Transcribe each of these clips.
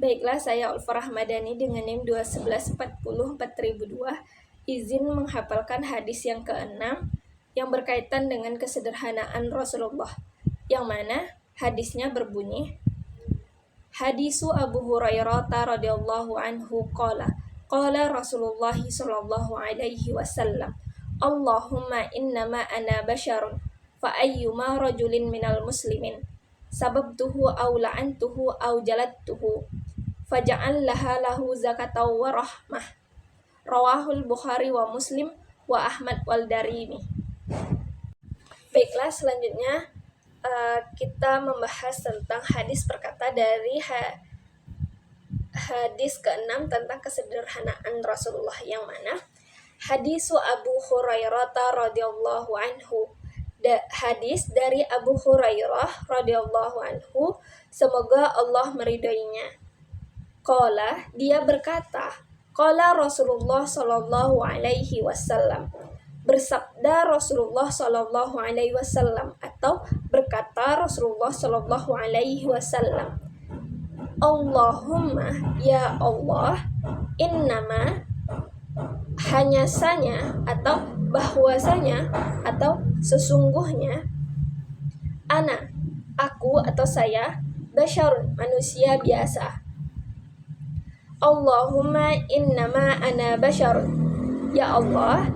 Baiklah, saya Ulfa Rahmadani dengan NIM 211404002 izin menghafalkan hadis yang ke-6 yang berkaitan dengan kesederhanaan Rasulullah, yang mana hadisnya berbunyi, Hadisu Abu Hurairah radhiyallahu anhu qala Rasulullah sallallahu alaihi wasallam, Allahumma innama ana basyarun fa ayyuma rajulin minal muslimin sababtuhu aw la'antuhu aw jaladtuhu faja'al laha lahu zakatau wa rahmah. Rawahul Bukhari wa Muslim wa Ahmad wal Darimi. Baiklah, selanjutnya kita membahas tentang hadis perkata dari hadis ke-6 tentang kesederhanaan Rasulullah, yang mana hadisu Abu Hurairah radhiyallahu anhu, hadis dari Abu Hurairah radhiyallahu anhu, semoga Allah meridhoinya. Qala, dia berkata, qala Rasulullah sallallahu alaihi wasallam, bersabda Rasulullah sallallahu alaihi wasallam, atau berkata Rasulullah sallallahu alaihi wasallam, Allahumma, ya Allah, innama, hanyasanya atau bahwasanya atau sesungguhnya, ana, aku atau saya, basyarun, manusia biasa. Allahumma innama ana basyarun, ya Allah,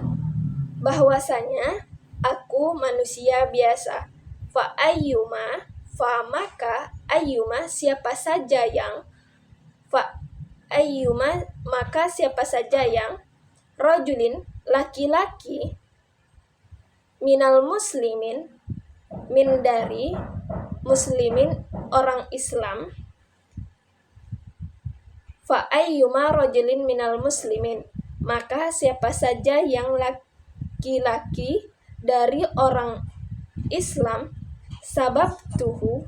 bahwasanya aku manusia biasa. Fa ayyuma, fa maka ayyuma, siapa saja yang, fa ayyuma, maka siapa saja yang, rajulin, laki-laki, minal muslimin, min dari muslimin, orang Islam, fa ayyuma rajulin minal muslimin, maka siapa saja yang laki-laki dari orang Islam, sabab tuhu,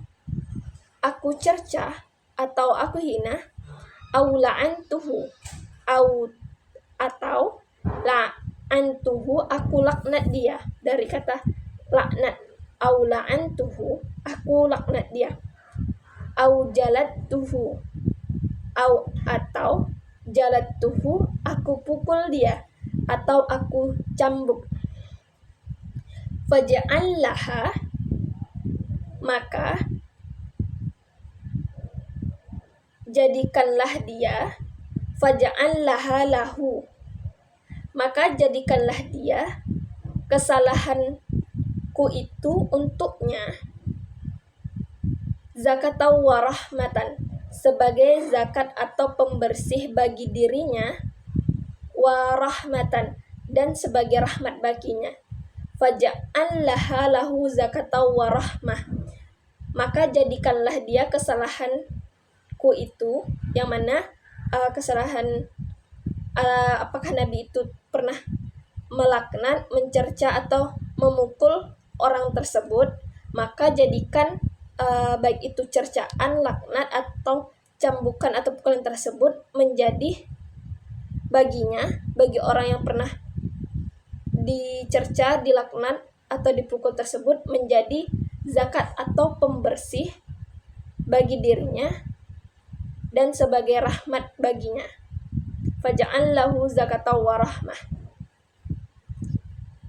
aku cercah atau aku hina, au la'antuhu, atau la'antuhu, aku laknat dia, dari kata laknat, au la'antuhu, aku laknat dia, au jaladtuhu, atau jaladtuhu, aku pukul dia atau aku cambuk. Faja'allaha, maka jadikanlah dia, faja'allaha lahu, maka jadikanlah dia kesalahanku itu untuknya, zakatau wa rahmatan, sebagai zakat atau pembersih bagi dirinya, wa rahmatan, dan sebagai rahmat baginya. Faja'allaha lahu zakatau wa rahmah, maka jadikanlah dia kesalahanku itu, yang mana kesalahan, apakah Nabi itu pernah melaknat, mencerca atau memukul orang tersebut, maka jadikan baik itu cercaan, laknat, atau cambukan atau pukulan tersebut menjadi baginya, bagi orang yang pernah dicerca, dilaknat, atau dipukul tersebut, menjadi zakat atau pembersih bagi dirinya dan sebagai rahmat baginya. Faja'allahu zakatau wa rahmah.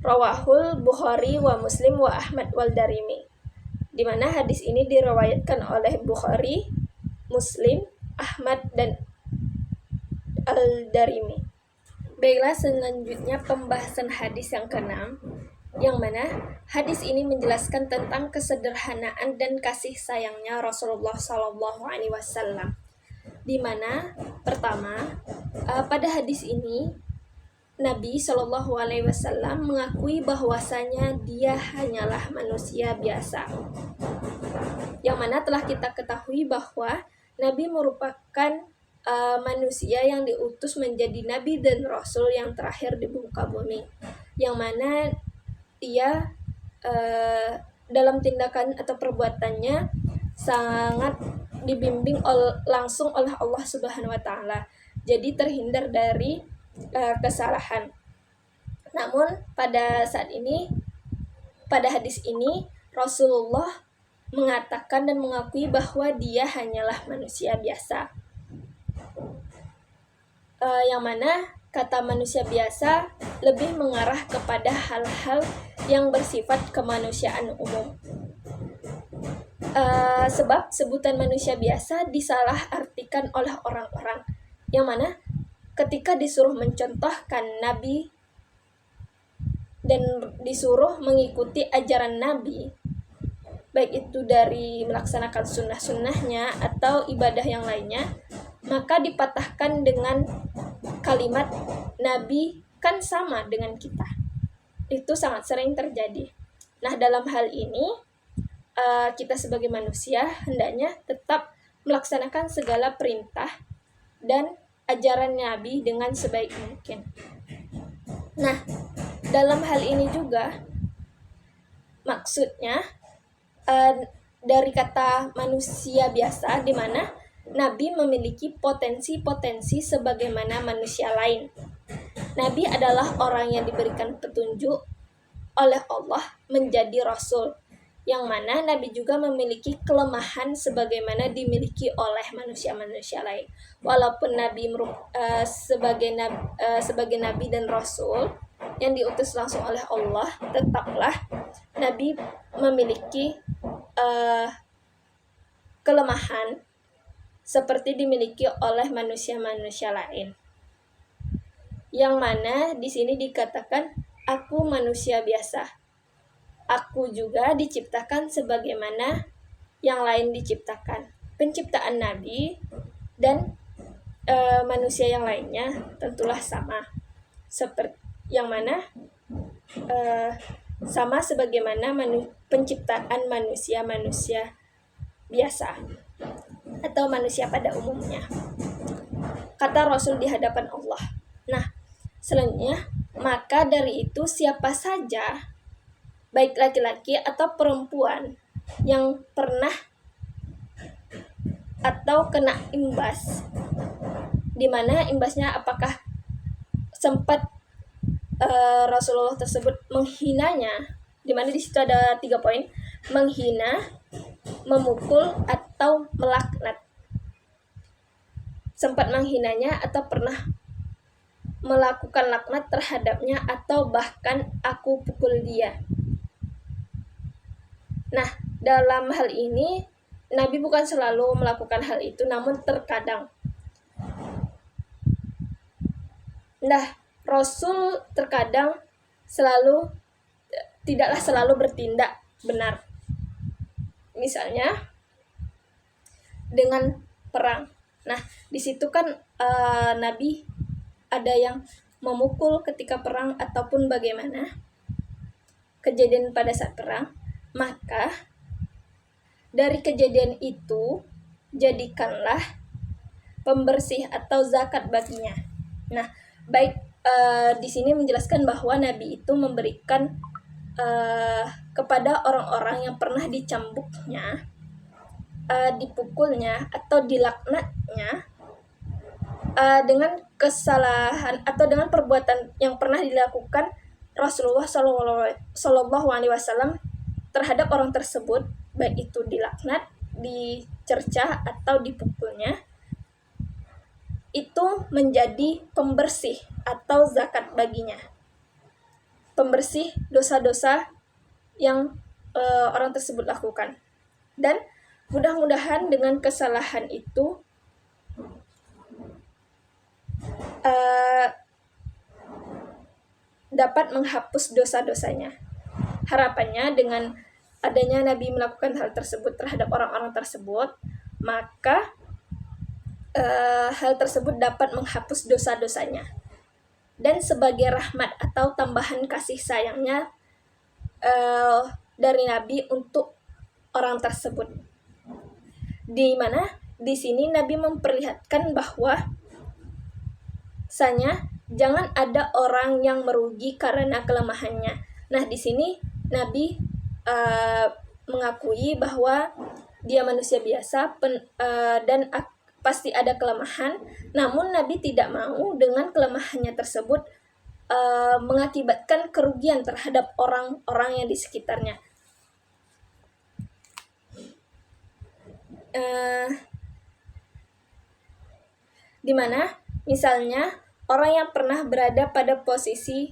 Rawahul Bukhari wa Muslim wa Ahmad wal Darimi, di mana hadis ini diriwayatkan oleh Bukhari, Muslim, Ahmad, dan Al-Darimi. Baiklah, selanjutnya pembahasan hadis yang ke-6, yang mana hadis ini menjelaskan tentang kesederhanaan dan kasih sayangnya Rasulullah sallallahu alaihi wasallam. Di mana pertama, pada hadis ini Nabi Shallallahu Alaihi Wasallam mengakui bahwasanya dia hanyalah manusia biasa, yang mana telah kita ketahui bahwa Nabi merupakan manusia yang diutus menjadi Nabi dan Rasul yang terakhir di muka bumi, yang mana ia dalam tindakan atau perbuatannya sangat dibimbing langsung oleh Allah Subhanahu Wa Taala, jadi terhindar dari kesalahan. Namun pada saat ini, pada hadis ini, Rasulullah mengatakan dan mengakui bahwa dia hanyalah manusia biasa. yang mana kata manusia biasa lebih mengarah kepada hal-hal yang bersifat kemanusiaan umum. Sebab sebutan manusia biasa disalahartikan oleh orang-orang yang mana ketika disuruh mencontohkan Nabi dan disuruh mengikuti ajaran Nabi, baik itu dari melaksanakan sunnah-sunnahnya atau ibadah yang lainnya, maka dipatahkan dengan kalimat Nabi kan sama dengan kita. Itu sangat sering terjadi. Nah, dalam hal ini kita sebagai manusia hendaknya tetap melaksanakan segala perintah dan ajaran Nabi dengan sebaik mungkin. Nah, dalam hal ini juga maksudnya dari kata manusia biasa, di mana Nabi memiliki potensi-potensi sebagaimana manusia lain. Nabi adalah orang yang diberikan petunjuk oleh Allah menjadi Rasul, yang mana Nabi juga memiliki kelemahan sebagaimana dimiliki oleh manusia-manusia lain. Walaupun Nabi sebagai Nabi dan Rasul yang diutus langsung oleh Allah, tetaplah Nabi memiliki kelemahan seperti dimiliki oleh manusia-manusia lain. Yang mana di sini dikatakan, aku manusia biasa. Aku juga diciptakan sebagaimana yang lain diciptakan. Penciptaan Nabi dan manusia yang lainnya tentulah sama. Seperti yang mana sama sebagaimana penciptaan manusia-manusia biasa atau manusia pada umumnya. Kata Rasul di hadapan Allah. Nah, selanjutnya, maka dari itu siapa saja, baik laki-laki atau perempuan, yang pernah atau kena imbas, di mana imbasnya apakah sempat Rasulullah tersebut menghinanya, di mana di situ ada 3 poin: menghina, memukul, atau melaknat. Sempat menghinanya atau pernah melakukan laknat terhadapnya atau bahkan aku pukul dia. Nah, dalam hal ini Nabi bukan selalu melakukan hal itu, namun terkadang. Nah, Rasul terkadang tidaklah selalu bertindak benar. Misalnya dengan perang. Nah, di situ kan Nabi ada yang memukul ketika perang ataupun bagaimana kejadian pada saat perang, maka dari kejadian itu jadikanlah pembersih atau zakat baginya. Nah, baik di sini menjelaskan bahwa Nabi itu memberikan kepada orang-orang yang pernah dicambuknya, dipukulnya atau dilaknatnya dengan kesalahan atau dengan perbuatan yang pernah dilakukan Rasulullah Shallallahu Alaihi Wasallam terhadap orang tersebut, baik itu dilaknat, dicercah atau dipukulnya, itu menjadi pembersih atau zakat baginya, pembersih dosa-dosa yang orang tersebut lakukan. Dan mudah-mudahan dengan kesalahan itu dapat menghapus dosa-dosanya. Harapannya dengan adanya Nabi melakukan hal tersebut terhadap orang-orang tersebut, maka hal tersebut dapat menghapus dosa-dosanya. Dan sebagai rahmat atau tambahan kasih sayangnya dari Nabi untuk orang tersebut. Di mana di sini Nabi memperlihatkan bahwa jangan ada orang yang merugi karena kelemahannya. Nah, di sini Nabi mengakui bahwa dia manusia biasa dan pasti ada kelemahan, namun Nabi tidak mau dengan kelemahannya tersebut mengakibatkan kerugian terhadap orang-orang yang di sekitarnya. Di mana Misalnya, orang yang pernah berada pada posisi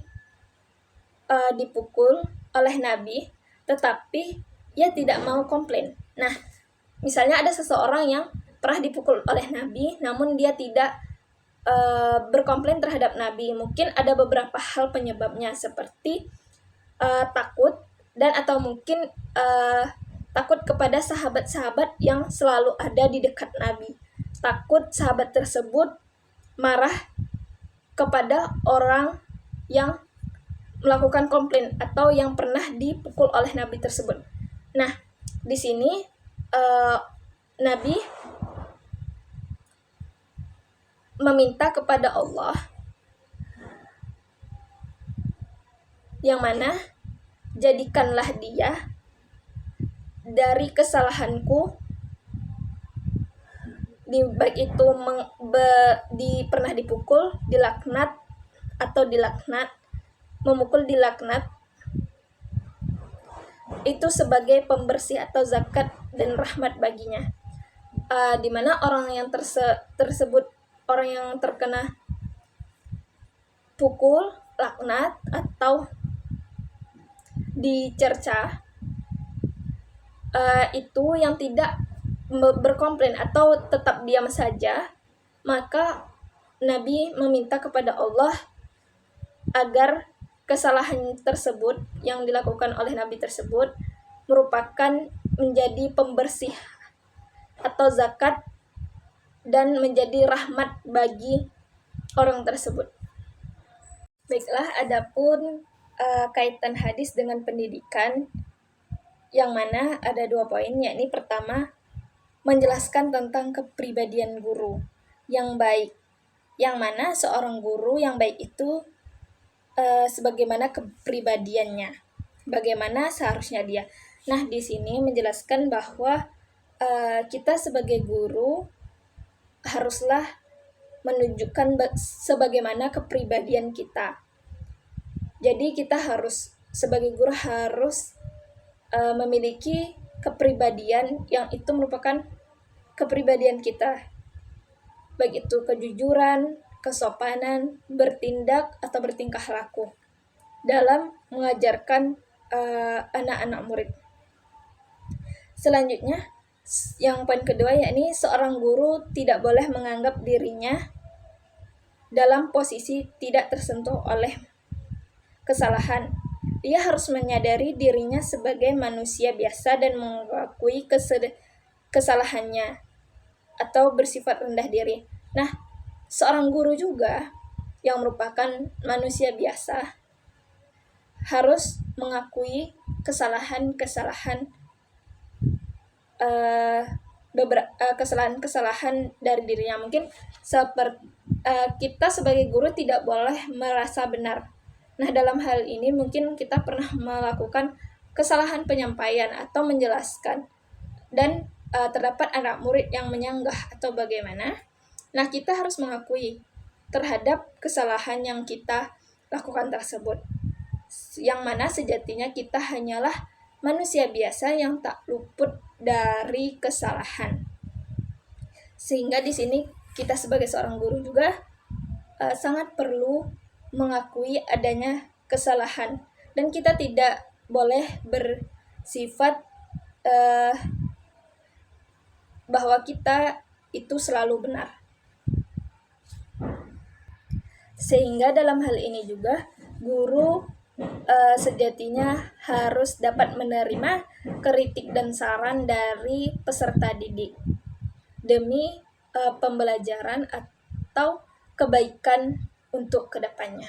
dipukul oleh Nabi, tetapi ia tidak mau komplain. Nah, misalnya ada seseorang yang pernah dipukul oleh Nabi, namun dia tidak berkomplain terhadap Nabi. Mungkin ada beberapa hal penyebabnya, seperti takut dan atau mungkin takut kepada sahabat-sahabat yang selalu ada di dekat Nabi. Takut sahabat tersebut marah kepada orang yang melakukan komplain atau yang pernah dipukul oleh Nabi tersebut. Nah, di sini Nabi meminta kepada Allah, yang mana jadikanlah dia dari kesalahanku, baik itu pernah dipukul, dilaknat, memukul, dilaknat, itu sebagai pembersih atau zakat dan rahmat baginya. Dimana orang yang tersebut, orang yang terkena pukul, laknat, atau dicerca, itu yang tidak berkomplain atau tetap diam saja, maka Nabi meminta kepada Allah agar kesalahan tersebut yang dilakukan oleh Nabi tersebut merupakan menjadi pembersih atau zakat dan menjadi rahmat bagi orang tersebut. Baiklah, adapun kaitan hadis dengan pendidikan, yang mana ada 2 poin, yakni pertama, menjelaskan tentang kepribadian guru yang baik, yang mana seorang guru yang baik itu sebagaimana kepribadiannya, bagaimana seharusnya dia. Nah, di sini menjelaskan bahwa kita sebagai guru haruslah menunjukkan sebagaimana kepribadian kita. Jadi kita harus, sebagai guru harus memiliki kepribadian yang itu merupakan kepribadian kita, baik itu kejujuran, kesopanan, bertindak atau bertingkah laku dalam mengajarkan anak-anak murid. Selanjutnya, yang poin kedua, yakni seorang guru tidak boleh menganggap dirinya dalam posisi tidak tersentuh oleh kesalahan. Dia harus menyadari dirinya sebagai manusia biasa dan mengakui kesalahannya atau bersifat rendah diri. Nah, seorang guru juga yang merupakan manusia biasa harus mengakui kesalahan-kesalahan kesalahan dari dirinya. Mungkin kita sebagai guru tidak boleh merasa benar. Nah, dalam hal ini mungkin kita pernah melakukan kesalahan penyampaian atau menjelaskan, dan terdapat anak murid yang menyanggah atau bagaimana. Nah, kita harus mengakui terhadap kesalahan yang kita lakukan tersebut, yang mana sejatinya kita hanyalah manusia biasa yang tak luput dari kesalahan. Sehingga di sini kita sebagai seorang guru juga sangat perlu mengakui adanya kesalahan, dan kita tidak boleh bersifat bahwa kita itu selalu benar. Sehingga dalam hal ini juga guru sejatinya harus dapat menerima kritik dan saran dari peserta didik demi pembelajaran atau kebaikan untuk kedepannya.